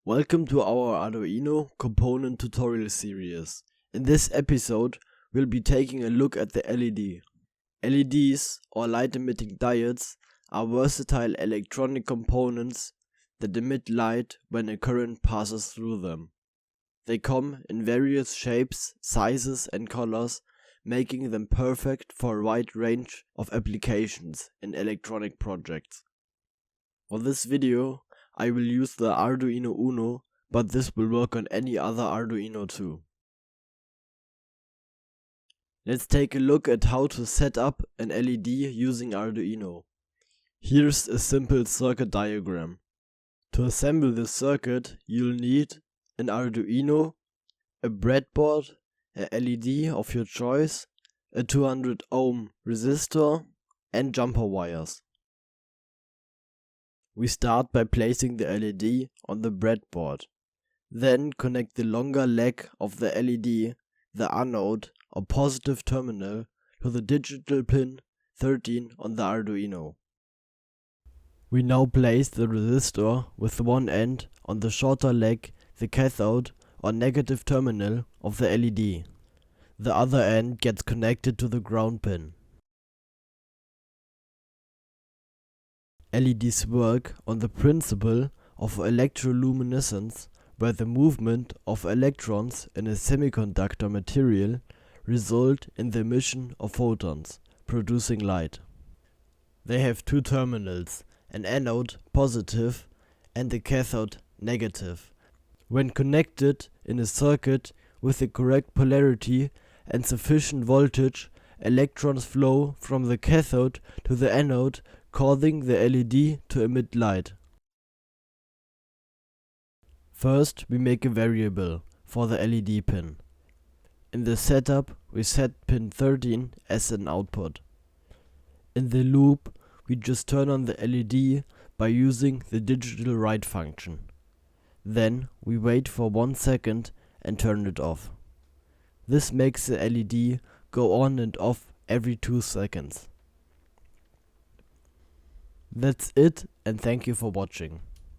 Welcome to our Arduino Component Tutorial Series. In this episode, we'll be taking a look at the LED. LEDs, or light-emitting diodes, are versatile electronic components that emit light when a current passes through them. They come in various shapes, sizes and colors, making them perfect for a wide range of applications in electronic projects. For this video, I will use the Arduino Uno, but this will work on any other Arduino too. Let's take a look at how to set up an LED using Arduino. Here's a simple circuit diagram. To assemble the circuit, you'll need an Arduino, a breadboard, a LED of your choice, a 200 ohm resistor, and jumper wires. We start by placing the LED on the breadboard. Then connect the longer leg of the LED, the anode or positive terminal, to the digital pin 13 on the Arduino. We now place the resistor with one end on the shorter leg, the cathode or negative terminal of the LED. The other end gets connected to the ground pin. LEDs work on the principle of electroluminescence, where the movement of electrons in a semiconductor material result in the emission of photons, producing light. They have two terminals, an anode positive and a cathode negative. When connected in a circuit with the correct polarity and sufficient voltage, electrons flow from the cathode to the anode, causing the LED to emit light. First, we make a variable for the LED pin. In the setup, we set pin 13 as an output. In the loop, we just turn on the LED by using the digital write function. Then we wait for 1 second and turn it off. This makes the LED go on and off every 2 seconds. That's it, and thank you for watching.